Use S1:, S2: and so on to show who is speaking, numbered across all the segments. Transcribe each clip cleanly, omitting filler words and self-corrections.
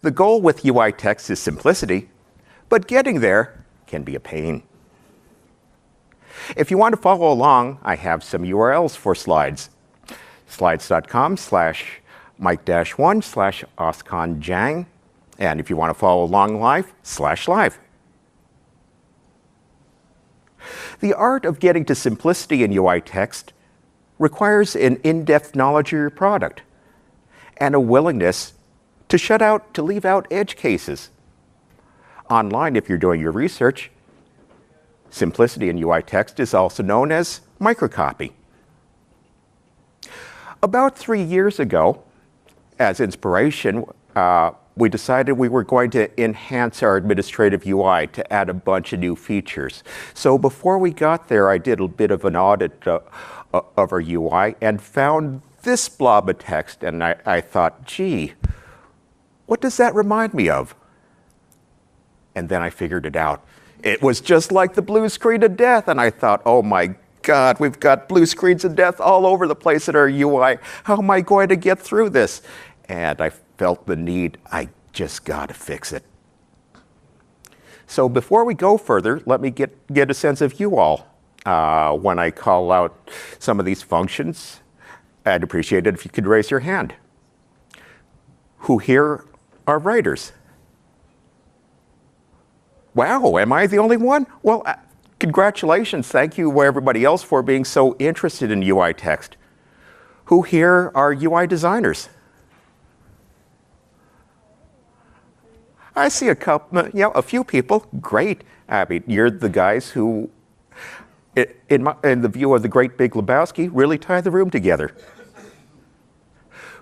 S1: The goal with UI text is simplicity, but getting there can be a pain. If you want to follow along, I have some URLs for slides. Slides.com/Mike-1/OsconJang. And if you want to follow along live, /live. The art of getting to simplicity in UI text requires an in-depth knowledge of your product and a willingness to leave out edge cases. Online, if you're doing your research, simplicity in UI text is also known as microcopy. About 3 years ago, as inspiration, we decided we were going to enhance our administrative UI to add a bunch of new features. So before we got there, I did a bit of an audit of our UI and found this blob of text, and I thought, gee, what does that remind me of? And then I figured it out. It was just like the blue screen of death, and I thought, oh my God, we've got blue screens of death all over the place in our UI. How am I going to get through this? And I felt the need, I just got to fix it. So before we go further, let me get a sense of you all. When I call out some of these functions, I'd appreciate it if you could raise your hand. Who here are writers? Wow, am I the only one? Well, congratulations. Thank you, everybody else, for being so interested in UI text. Who here are UI designers? I see a few people. Great. I mean, you're the guys who, in the view of the great Big Lebowski, really tie the room together.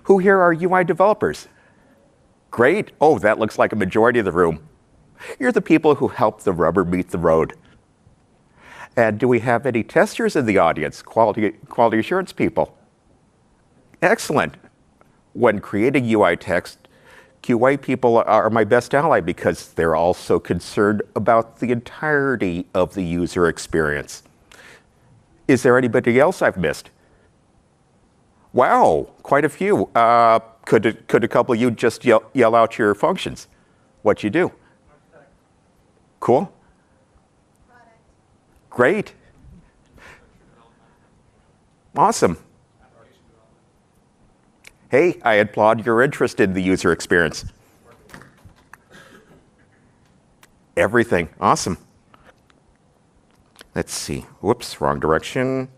S1: Who here are UI developers? Great. Oh, that looks like a majority of the room. You're the people who help the rubber meet the road. And do we have any testers in the audience? Quality assurance people? Excellent. When creating UI text, QA people are my best ally because they're also concerned about the entirety of the user experience. Is there anybody else I've missed? Wow, quite a few. Could a couple of you just yell out your functions? What you do? Cool. Great. Awesome. Hey, I applaud your interest in the user experience. Everything. Awesome. Let's see. Whoops, wrong direction.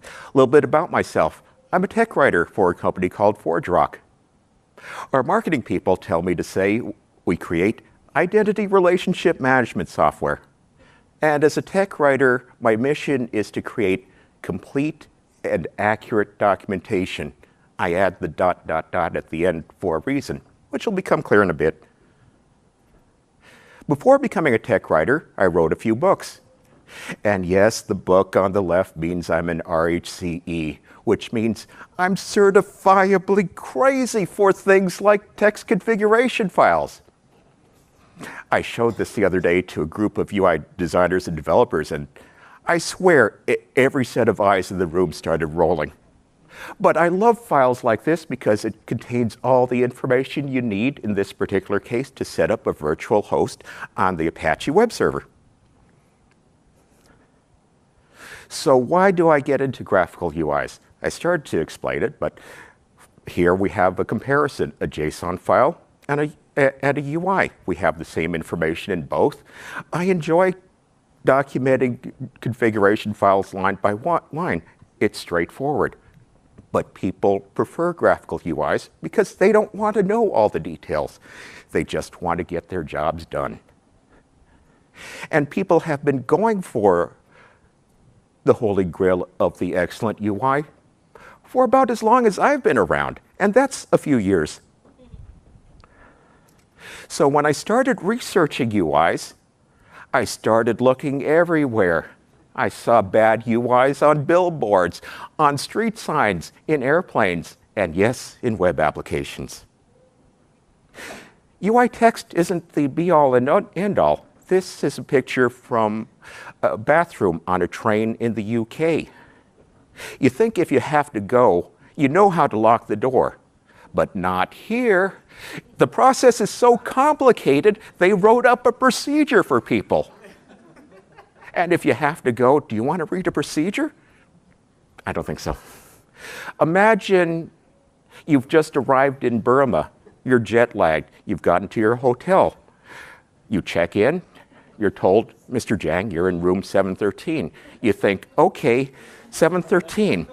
S1: A little bit about myself. I'm a tech writer for a company called ForgeRock. Our marketing people tell me to say we create identity relationship management software. And as a tech writer, my mission is to create complete and accurate documentation. I add the ... at the end for a reason, which will become clear in a bit. Before becoming a tech writer, I wrote a few books. And yes, the book on the left means I'm an RHCE, which means I'm certifiably crazy for things like text configuration files. I showed this the other day to a group of UI designers and developers, and I swear every set of eyes in the room started rolling. But I love files like this because it contains all the information you need, in this particular case, to set up a virtual host on the Apache web server. So why do I get into graphical UIs? I started to explain it, but here we have a comparison, a JSON file and a UI. We have the same information in both. I enjoy documenting configuration files line by line. It's straightforward. But people prefer graphical UIs because they don't want to know all the details. They just want to get their jobs done. And people have been going for the holy grail of the excellent UI for about as long as I've been around, and that's a few years. So when I started researching UIs, I started looking everywhere. I saw bad UIs on billboards, on street signs, in airplanes, and yes, in web applications. UI text isn't the be-all and end-all. This is a picture from a bathroom on a train in the UK. You think if you have to go, you know how to lock the door. But not here. The process is so complicated, they wrote up a procedure for people. And if you have to go, do you want to read a procedure? I don't think so. Imagine you've just arrived in Burma. You're jet lagged. You've gotten to your hotel. You check in. You're told, Mr. Jang, you're in room 713. You think, okay, 713.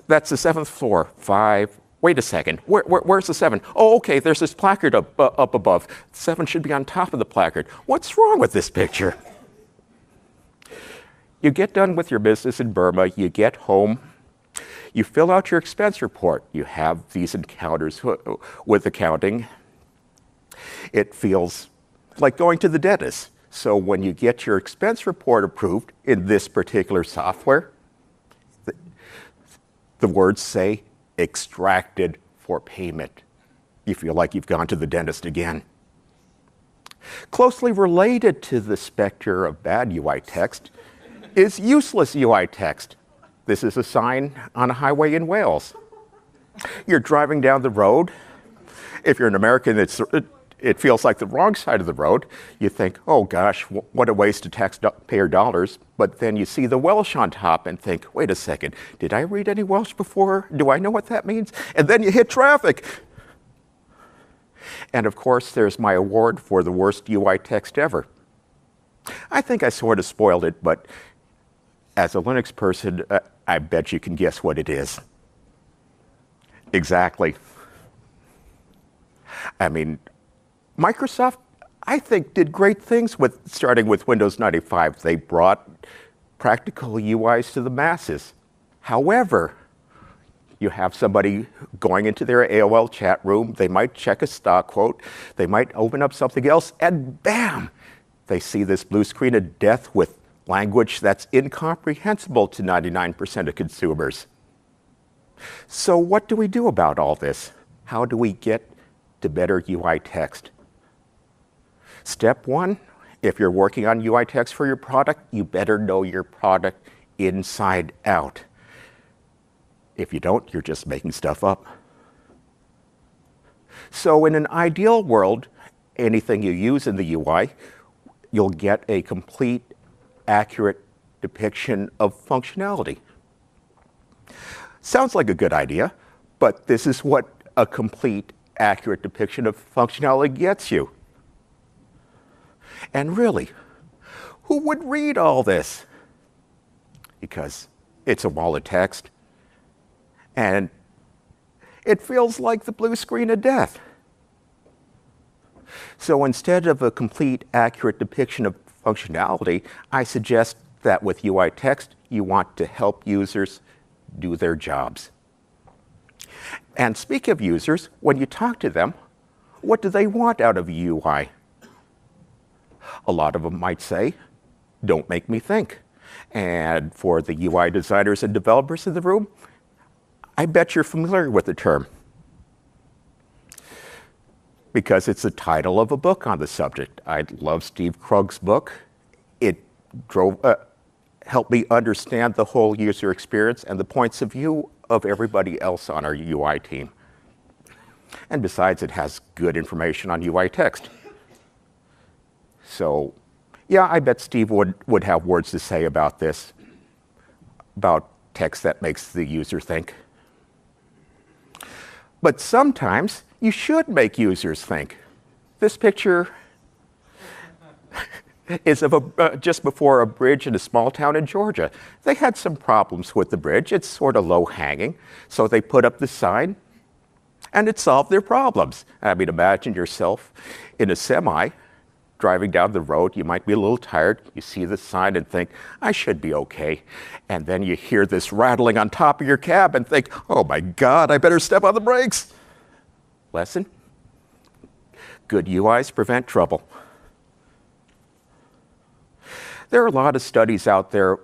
S1: That's the 7th floor. 5. Wait a second. Where's the 7? Oh, okay, there's this placard up above. 7 should be on top of the placard. What's wrong with this picture? You get done with your business in Burma. You get home. You fill out your expense report. You have these encounters with accounting. It feels like going to the dentist. So when you get your expense report approved in this particular software, the words say extracted for payment. You feel like you've gone to the dentist again. Closely related to the specter of bad UI text is useless UI text. This is a sign on a highway in Wales. You're driving down the road. If you're an American, it feels like the wrong side of the road. You think, oh gosh, what a waste of taxpayer dollars. But then you see the Welsh on top and think, wait a second, did I read any Welsh before? Do I know what that means? And then you hit traffic. And of course, there's my award for the worst UI text ever. I think I sort of spoiled it, but as a Linux person, I bet you can guess what it is. Exactly. I mean, Microsoft, I think, did great things starting with Windows 95. They brought practical UIs to the masses. However, you have somebody going into their AOL chat room, they might check a stock quote, they might open up something else, and bam, they see this blue screen of death with language that's incomprehensible to 99% of consumers. So what do we do about all this? How do we get to better UI text? Step 1, if you're working on UI text for your product, you better know your product inside out. If you don't, you're just making stuff up. So in an ideal world, anything you use in the UI, you'll get a complete, accurate depiction of functionality. Sounds like a good idea, but this is what a complete, accurate depiction of functionality gets you. And really, who would read all this? Because it's a wall of text, and it feels like the blue screen of death. So instead of a complete, accurate depiction of functionality, I suggest that with UI text, you want to help users do their jobs. And speak of users, when you talk to them, what do they want out of a UI? A lot of them might say, don't make me think. And for the UI designers and developers in the room, I bet you're familiar with the term, because it's the title of a book on the subject. I love Steve Krug's book. It helped me understand the whole user experience and the points of view of everybody else on our UI team. And besides, it has good information on UI text. So, yeah, I bet Steve would have words to say about this, about text that makes the user think. But sometimes you should make users think. This picture is of just before a bridge in a small town in Georgia. They had some problems with the bridge. It's sort of low-hanging, so they put up the sign, and it solved their problems. I mean, imagine yourself in a semi driving down the road. You might be a little tired. You see the sign and think, I should be okay. And then you hear this rattling on top of your cab and think, oh my God, I better step on the brakes. Lesson? Good UIs prevent trouble. There are a lot of studies out there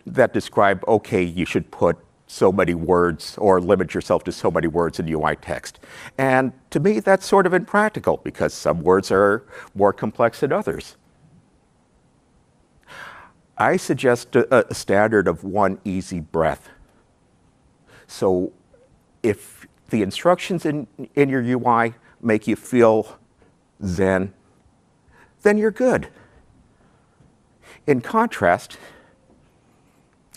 S1: that describe, okay, you should put so many words or limit yourself to so many words in UI text. And to me, that's sort of impractical because some words are more complex than others. I suggest a standard of one easy breath. So if the instructions in your UI make you feel zen, then you're good. In contrast,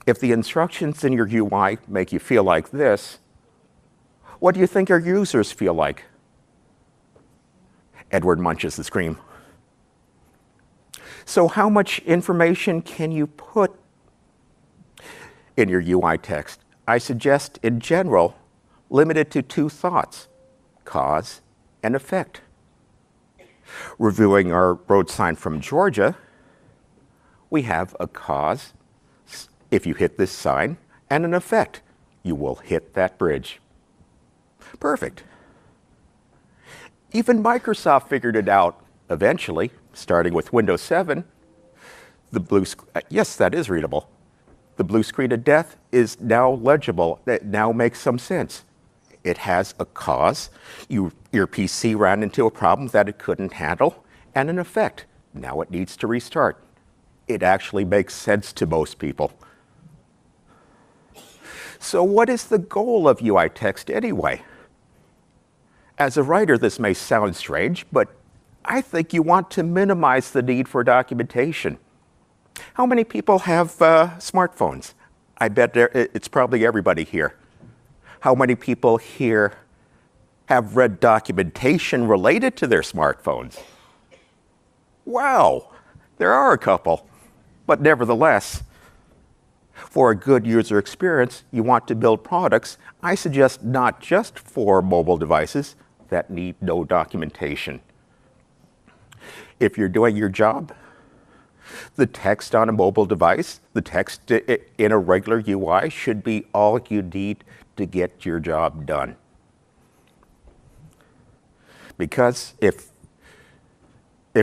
S1: if the instructions in your UI make you feel like this, what do you think your users feel like? Edward munches the screen. So how much information can you put in your UI text? I suggest, in general, limit it to 2 thoughts, cause and effect. Reviewing our road sign from Georgia, we have a cause, if you hit this sign, and an effect, you will hit that bridge. Perfect. Even Microsoft figured it out eventually, starting with Windows 7. Yes, that is readable. The blue screen of death is now legible. It now makes some sense. It has a cause. Your PC ran into a problem that it couldn't handle, and an effect. Now it needs to restart. It actually makes sense to most people. So what is the goal of UI text anyway? As a writer, this may sound strange, but I think you want to minimize the need for documentation. How many people have smartphones? I bet it's probably everybody here. How many people here have read documentation related to their smartphones? Wow, there are a couple. But nevertheless, for a good user experience, you want to build products, I suggest not just for mobile devices that need no documentation. If you're doing your job, the text on a mobile device, the text in a regular UI should be all you need to get your job done. Because if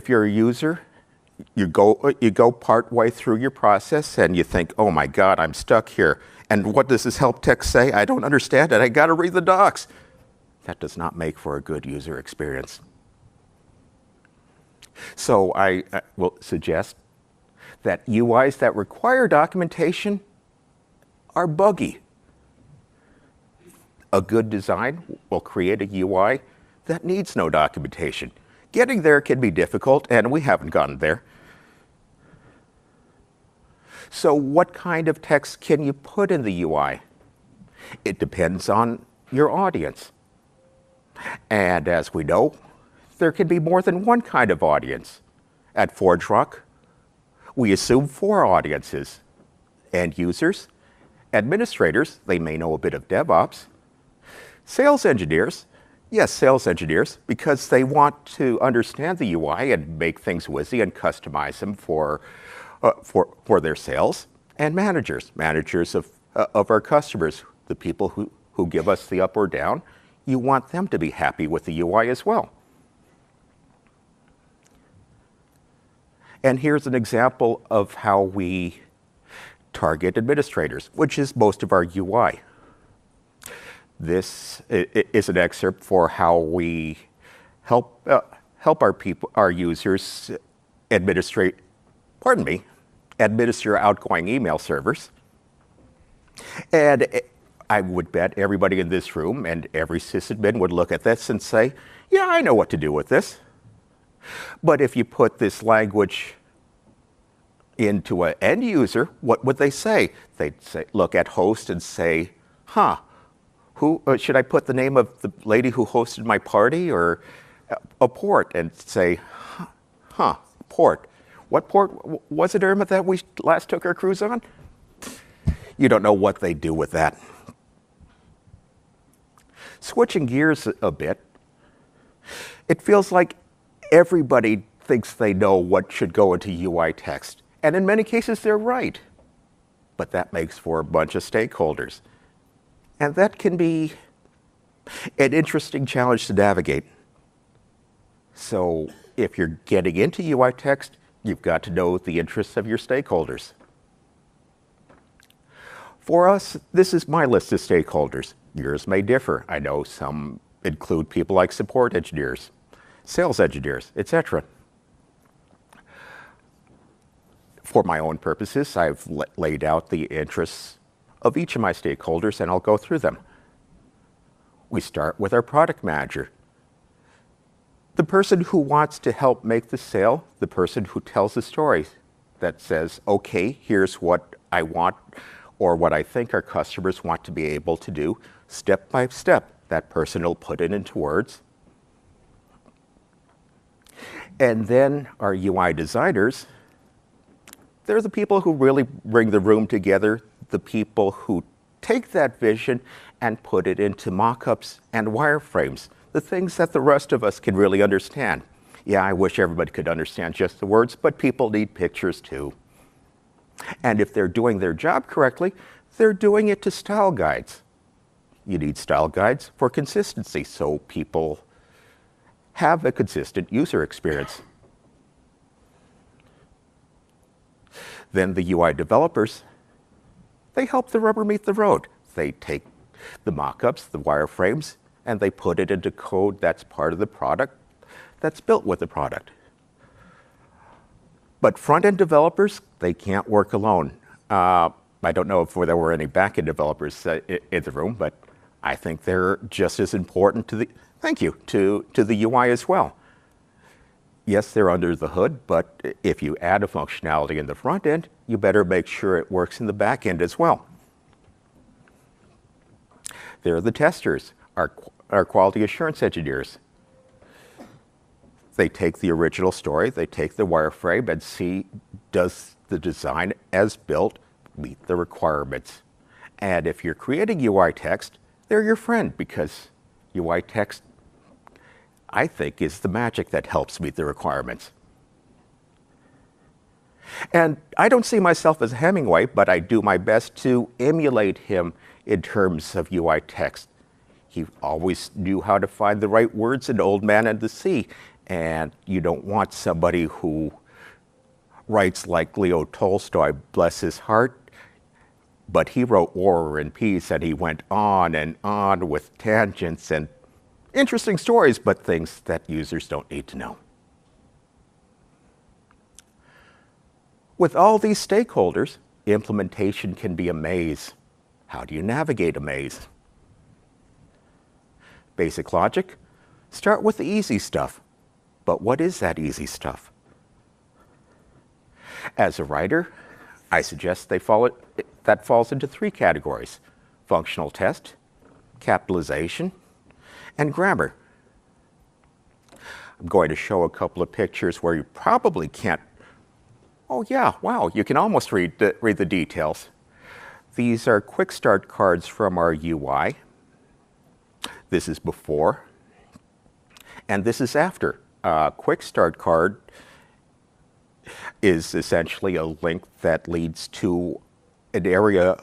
S1: you're a user, you go part way through your process and you think, oh my God, I'm stuck here. And what does this help text say? I don't understand it. I got to read the docs. That does not make for a good user experience. So I will suggest that UIs that require documentation are buggy. A good design will create a UI that needs no documentation. Getting there can be difficult, and we haven't gotten there. So what kind of text can you put in the UI? It depends on your audience. And as we know, there can be more than one kind of audience. At ForgeRock, we assume 4 audiences: end users, administrators, they may know a bit of DevOps, sales engineers, yes, sales engineers, because they want to understand the UI and make things whizzy and customize them for their sales, and managers of our customers, the people who give us the up or down. You want them to be happy with the UI as well. And here's an example of how we target administrators, which is most of our UI. This is an excerpt for how we help our users administer outgoing email servers. And I would bet everybody in this room and every sysadmin would look at this and say, yeah, I know what to do with this. But if you put this language into an end user, what would they say? They'd say, look at host and say, should I put the name of the lady who hosted my party, or a port, and say, port. What port was it, Irma, that we last took our cruise on? You don't know what they do with that. Switching gears a bit, it feels like everybody thinks they know what should go into UI text. And in many cases, they're right. But that makes for a bunch of stakeholders. And that can be an interesting challenge to navigate. So if you're getting into UI text, you've got to know the interests of your stakeholders. For us, this is my list of stakeholders. Yours may differ. I know some include people like support engineers, sales engineers, etc. For my own purposes, I've laid out the interests of each of my stakeholders, and I'll go through them. We start with our product manager. The person who wants to help make the sale, the person who tells the story that says, okay, here's what I want or what I think our customers want to be able to do, step by step. That person will put it into words. And then our UI designers, they're the people who really bring the room together, the people who take that vision and put it into mock-ups and wireframes, the things that the rest of us can really understand. Yeah, I wish everybody could understand just the words, but people need pictures too. And if they're doing their job correctly, they're doing it to style guides. You need style guides for consistency, so people have a consistent user experience. Then the UI developers, they help the rubber meet the road. They take the mock-ups, the wireframes, and they put it into code that's part of the product, that's built with the product. But front-end developers, they can't work alone. I don't know if there were any back-end developers in the room, but I think they're just as important to the UI as well. Yes, they're under the hood, but if you add a functionality in the front end, you better make sure it works in the back end as well. They're the testers, our quality assurance engineers. They take the original story, they take the wireframe and see, does the design as built meet the requirements? And if you're creating UI text, they're your friend, because UI text, I think, is the magic that helps meet the requirements. And I don't see myself as Hemingway, but I do my best to emulate him in terms of UI text. He always knew how to find the right words in Old Man and the Sea, and you don't want somebody who writes like Leo Tolstoy, bless his heart, but he wrote War and Peace, and he went on and on with tangents and interesting stories, but things that users don't need to know. With all these stakeholders, implementation can be a maze. How do you navigate a maze? Basic logic, start with the easy stuff. But what is that easy stuff? As a writer, I suggest that falls into 3 categories: functional test, capitalization, and grammar. I'm going to show a couple of pictures where you probably can't, oh yeah, wow, you can almost read the details. These are quick start cards from our UI. This is before, and this is after. Quick start card is essentially a link that leads to an area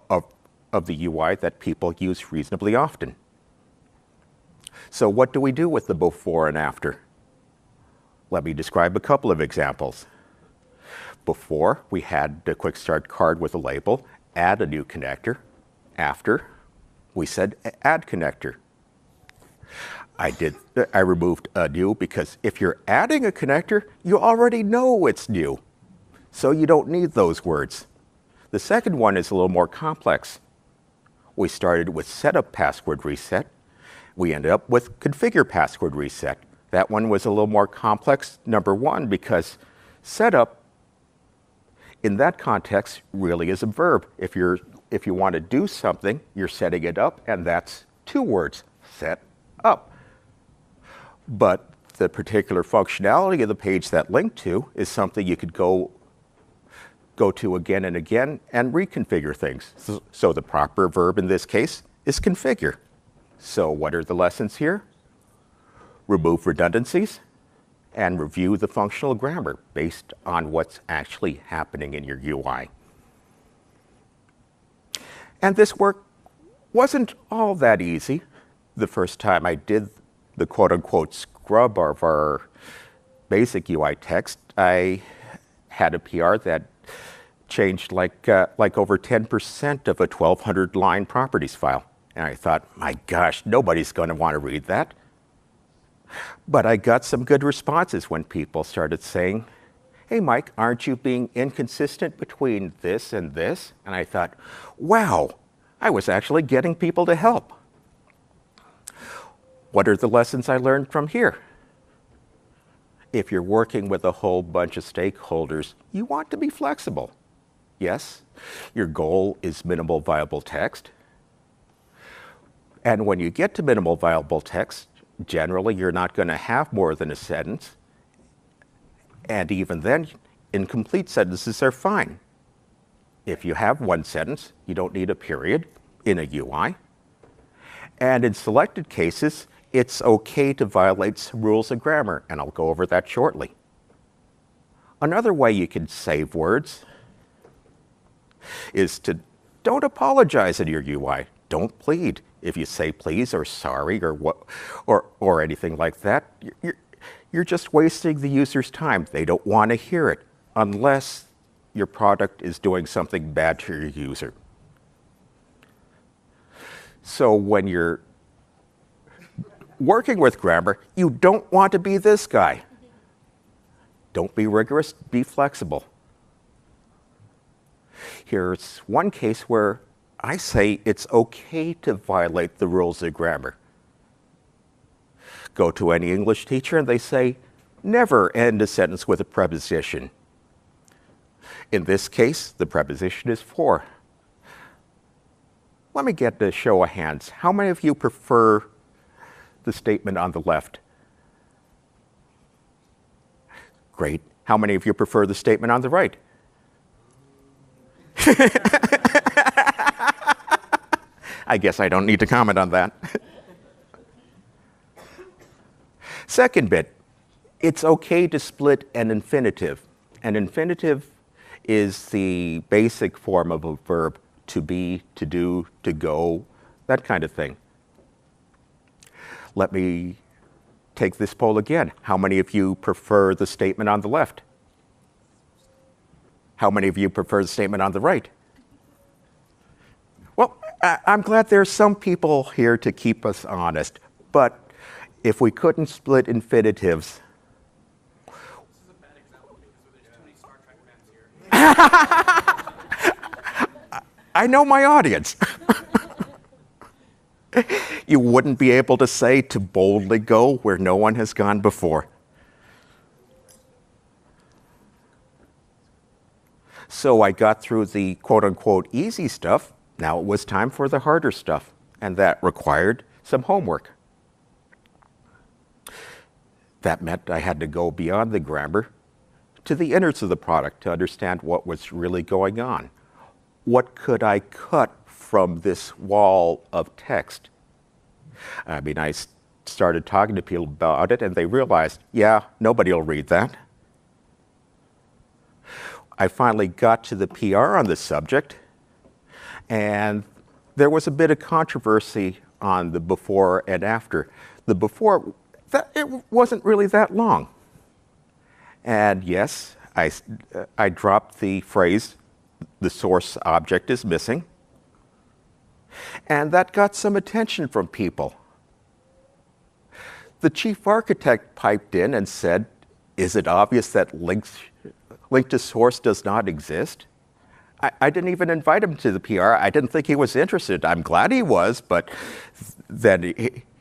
S1: of the UI that people use reasonably often. So what do we do with the before and after? Let me describe a couple of examples. Before, we had the quick start card with a label, add a new connector. After, we said add connector. I removed a new because if you're adding a connector, you already know it's new. So you don't need those words. The second one is a little more complex. We started with setup password reset. We ended up with configure password reset. That one was a little more complex, number one, because setup in that context really is a verb. If you want to do something, you're setting it up, and that's 2 words, set up. But the particular functionality of the page that linked to is something you could go to again and again and reconfigure things. So the proper verb in this case is configure. So what are the lessons here? Remove redundancies and review the functional grammar based on what's actually happening in your UI. And this work wasn't all that easy. The first time I did the quote-unquote scrub of our basic UI text, I had a PR that changed like over 10% of a 1,200-line properties file. And I thought, my gosh, nobody's going to want to read that. But I got some good responses when people started saying, hey, Mike, aren't you being inconsistent between this and this? And I thought, wow, I was actually getting people to help. What are the lessons I learned from here? If you're working with a whole bunch of stakeholders, you want to be flexible. Yes, your goal is minimal viable text. And when you get to minimal viable text, generally you're not going to have more than a sentence. And even then, incomplete sentences are fine. If you have one sentence, you don't need a period in a UI. And in selected cases, it's okay to violate some rules of grammar, and I'll go over that shortly. Another way you can save words is to don't apologize in your UI. Don't plead. If you say please or sorry or anything like that, you're just wasting the user's time. They don't want to hear it unless your product is doing something bad to your user. So when you're working with grammar, you don't want to be this guy. Don't be rigorous, be flexible. Here's one case where I say it's okay to violate the rules of grammar. Go to any English teacher and they say, never end a sentence with a preposition. In this case, the preposition is for. Let me get a show of hands. How many of you prefer the statement on the left? Great. How many of you prefer the statement on the right? I guess I don't need to comment on that. Second bit, it's okay to split an infinitive. An infinitive is the basic form of a verb, to be, to do, to go, that kind of thing. Let me take this poll again. How many of you prefer the statement on the left? How many of you prefer the statement on the right? Well, I'm glad there's some people here to keep us honest, but if we couldn't split infinitives,
S2: this is a bad example because there's too many Star Trek fans here.
S1: I know my audience. You wouldn't be able to say to boldly go where no one has gone before. So I got through the quote-unquote easy stuff. Now it was time for the harder stuff, and that required some homework. That meant I had to go beyond the grammar to the innards of the product to understand what was really going on. What could I cut from this wall of text? I mean, I started talking to people about it, and they realized, yeah, nobody will read that. I finally got to the PR on this subject, and there was a bit of controversy on the before and after. The before, it wasn't really that long. And yes, I dropped the phrase, the source object is missing. And that got some attention from people. The chief architect piped in and said, is it obvious that link to source does not exist? I didn't even invite him to the PR. I didn't think he was interested. I'm glad he was, but then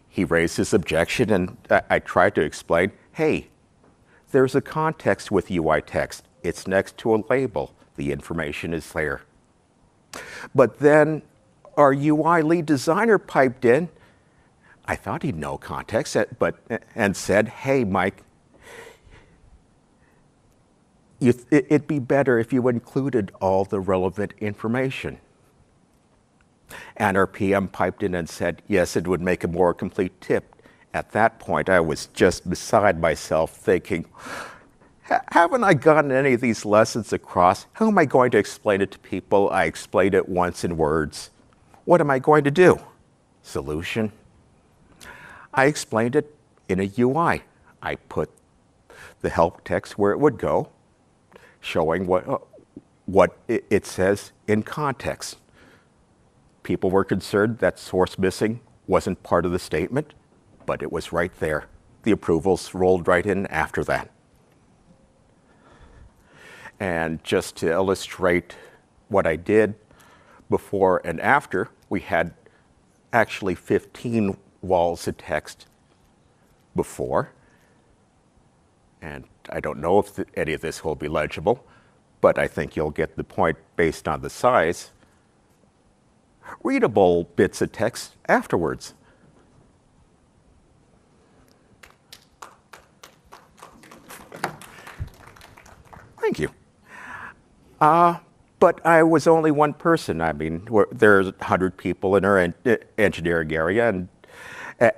S1: he raised his objection, and I tried to explain, hey, there's a context with UI text. It's next to a label. The information is there. But then our UI lead designer piped in. I thought he'd know context, and said, hey, Mike, it'd be better if you included all the relevant information. And our PM piped in and said, yes, it would make a more complete tip. At that point, I was just beside myself thinking, haven't I gotten any of these lessons across? How am I going to explain it to people? I explained it once in words. What am I going to do? Solution? I explained it in a UI. I put the help text where it would go, showing what it says in context. People were concerned that source missing wasn't part of the statement, but it was right there. The approvals rolled right in after that. And just to illustrate what I did before and after, we had actually 15 walls of text before. And I don't know if any of this will be legible, but I think you'll get the point based on the size. Readable bits of text afterwards. Thank you. But I was only one person. I mean, there's 100 people in our engineering area,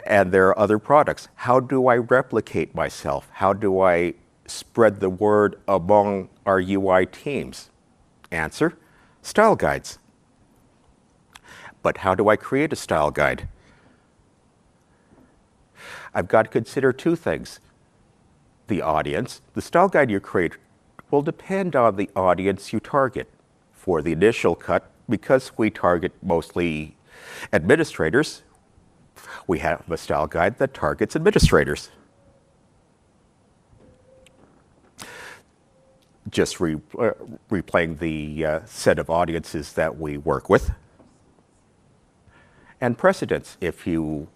S1: and there are other products. How do I replicate myself? How do I spread the word among our UI teams? Answer, style guides. But how do I create a style guide? I've got to consider two things. The audience. The style guide you create will depend on the audience you target. For the initial cut, because we target mostly administrators, we have a style guide that targets administrators. Just replaying the set of audiences that we work with. And precedents. If you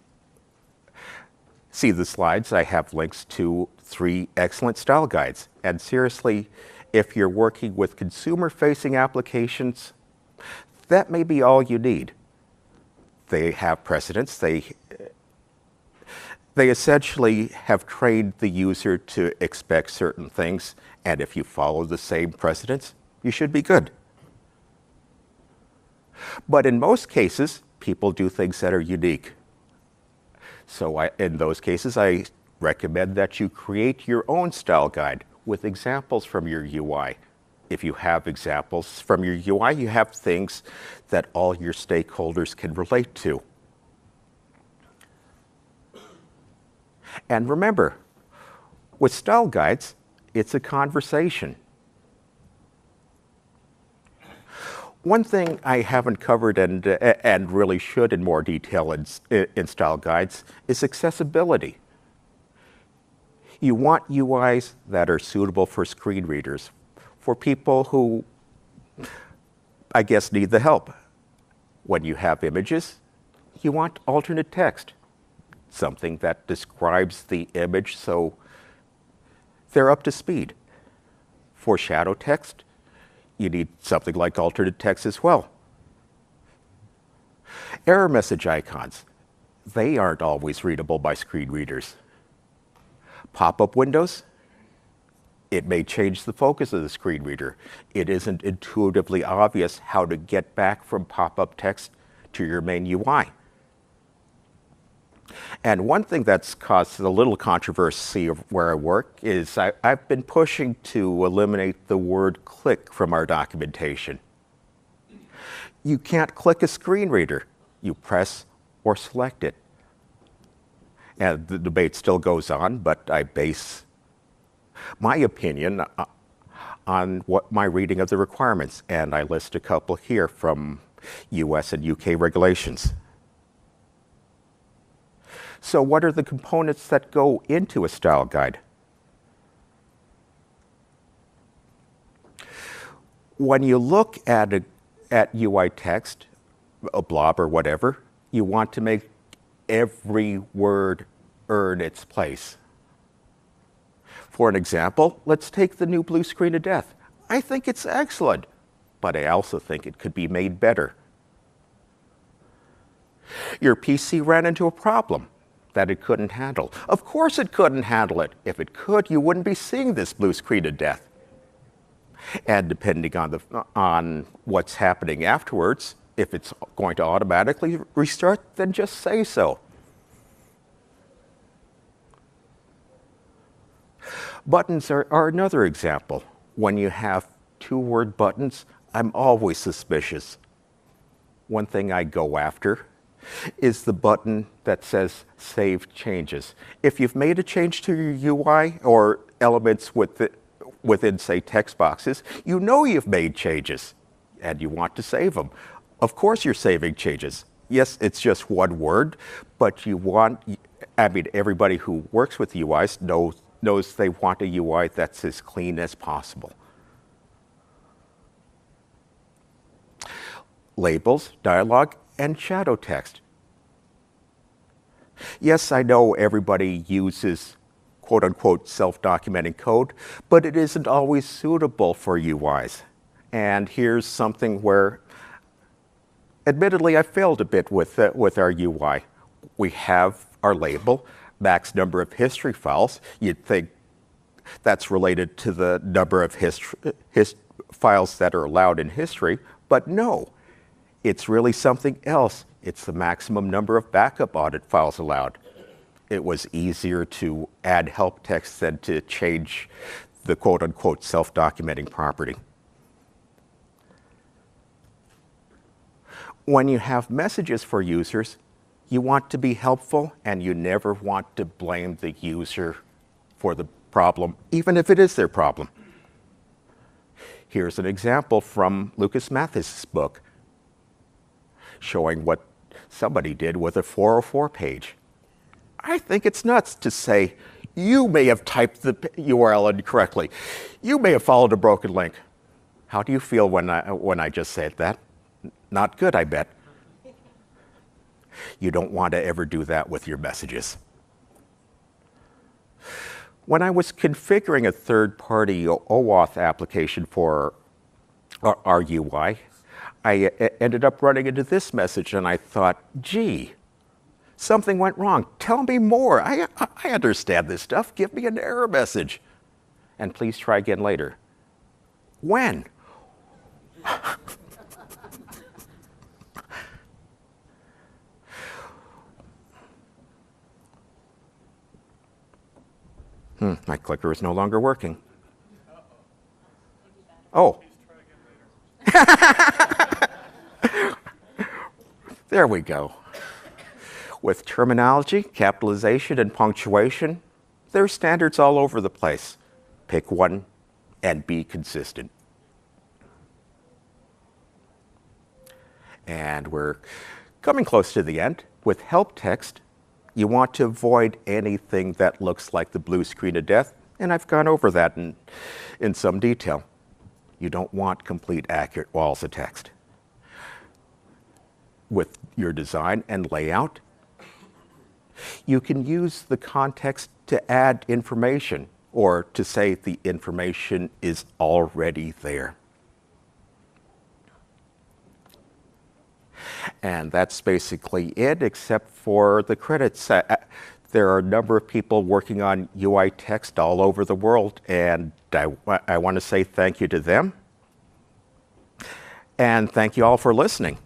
S1: see the slides, I have links to 3 excellent style guides. And seriously, if you're working with consumer-facing applications, that may be all you need. They have precedents. They essentially have trained the user to expect certain things, and if you follow the same precedents, you should be good. But in most cases, people do things that are unique. So in those cases, I recommend that you create your own style guide with examples from your UI. If you have examples from your UI, you have things that all your stakeholders can relate to. And remember, with style guides, it's a conversation. One thing I haven't covered and really should in more detail in style guides is accessibility. You want UIs that are suitable for screen readers, for people who, I guess, need the help. When you have images, you want alternate text, something that describes the image so they're up to speed. For shadow text, you need something like alternate text as well. Error message icons, they aren't always readable by screen readers. Pop-up windows, it may change the focus of the screen reader. It isn't intuitively obvious how to get back from pop-up text to your main UI. And one thing that's caused a little controversy where I work is I've been pushing to eliminate the word click from our documentation. You can't click a screen reader. You press or select it. And the debate still goes on, but I base my opinion on what my reading of the requirements, and I list a couple here from US and UK regulations. So what are the components that go into a style guide? When you look at UI text, a blob or whatever, you want to make every word earn its place. For an example, let's take the new blue screen of death. I think it's excellent, but I also think it could be made better. Your PC ran into a problem that it couldn't handle. Of course it couldn't handle it. If it could, you wouldn't be seeing this blue screen of death. And depending on what's happening afterwards, if it's going to automatically restart, then just say so. Buttons are another example. When you have two-word buttons, I'm always suspicious. One thing I go after is the button that says Save Changes. If you've made a change to your UI or elements within, say, text boxes, you know you've made changes and you want to save them. Of course you're saving changes. Yes, it's just one word, but everybody who works with UIs knows they want a UI that's as clean as possible. Labels, dialogue, and shadow text. Yes, I know everybody uses quote-unquote self-documenting code, but it isn't always suitable for UIs. And here's something where, admittedly, I failed a bit with our UI. We have our label, max number of history files. You'd think that's related to the number of files that are allowed in history, but no, it's really something else. It's the maximum number of backup audit files allowed. It was easier to add help text than to change the quote-unquote self-documenting property. When you have messages for users, you want to be helpful and you never want to blame the user for the problem, even if it is their problem. Here's an example from Lucas Mathis' book showing what somebody did with a 404 page. I think it's nuts to say, you may have typed the URL incorrectly. You may have followed a broken link. How do you feel when I just said that? Not good, I bet. You don't want to ever do that with your messages. When I was configuring a third-party OAuth application for our UI, I ended up running into this message, and I thought, gee, something went wrong. Tell me more. I understand this stuff. Give me an error message. And please try again later. When? My clicker is no longer working. Oh. There we go. With terminology, capitalization, and punctuation, there are standards all over the place. Pick one and be consistent. And we're coming close to the end. With help text, you want to avoid anything that looks like the blue screen of death, and I've gone over that in some detail. You don't want complete accurate walls of text. With your design and layout, you can use the context to add information or to say the information is already there. And that's basically it, except for the credits. There are a number of people working on UI text all over the world, and I want to say thank you to them. And thank you all for listening.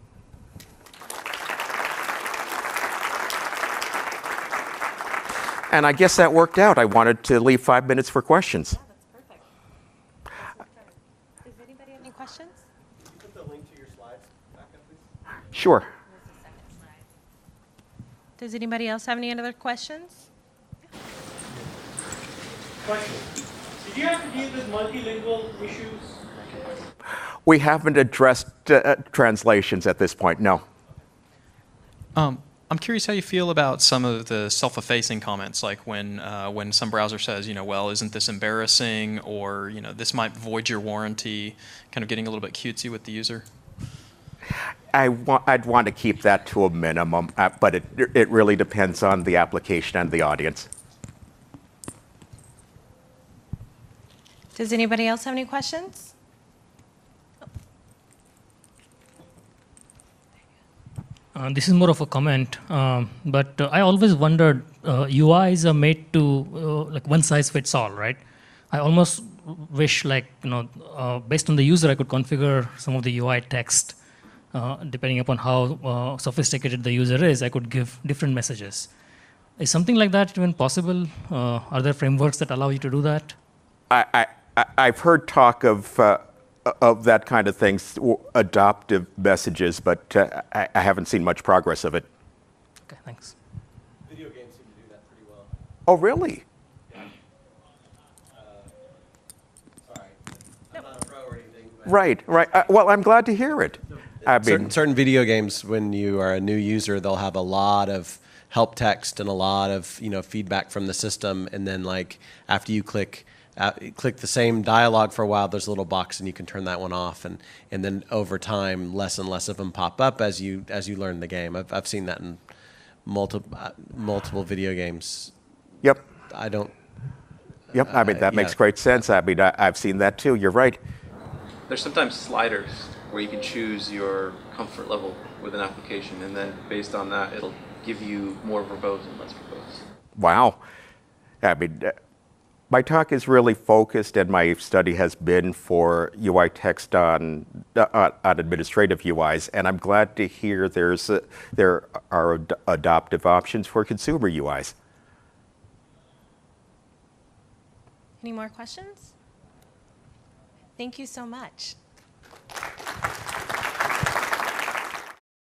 S1: And I guess that worked out. I wanted to leave 5 minutes for questions.
S3: Yeah, that's perfect. Does anybody have any questions?
S2: Can you put the link to your slides back up, please?
S1: Sure.
S3: Does anybody else have any other questions?
S4: Question. Did you have to deal with multilingual issues?
S1: We haven't addressed translations at this point, no.
S5: I'm curious how you feel about some of the self-effacing comments, like when some browser says, well, isn't this embarrassing, or this might void your warranty, kind of getting a little bit cutesy with the user.
S1: I'd want to keep that to a minimum, but it really depends on the application and the audience.
S3: Does anybody else have any questions?
S6: This is more of a comment, but I always wondered, UIs are made to like one size fits all, right? I almost wish, based on the user, I could configure some of the UI text. Depending upon how sophisticated the user is, I could give different messages. Is something like that even possible? Are there frameworks that allow you to do that?
S1: I've heard talk of that kind of thing, adoptive messages, but I haven't seen much progress of it.
S6: Okay, thanks.
S2: Video games seem to do that pretty well.
S1: Oh, really?
S2: Yeah. Sorry, I'm not a pro or anything. But
S1: Right. Well, I'm glad to hear it. I mean,
S7: certain video games, when you are a new user, they'll have a lot of help text and a lot of feedback from the system, and then after you click the same dialogue for a while, there's a little box and you can turn that one off, and then over time less and less of them pop up as you learn the game. I've seen that in multiple video games.
S1: Yep.
S7: I don't.
S1: Yep. I mean, that
S7: yeah.
S1: makes great sense. I mean, I've seen that too. You're right.
S8: There's sometimes sliders where you can choose your comfort level with an application, and then based on that, it'll give you more verbose and less verbose.
S1: Wow. I mean, my talk is really focused, and my study has been for UI text on administrative UIs, and I'm glad to hear there are adoptive options for consumer UIs.
S3: Any more questions? Thank you so much.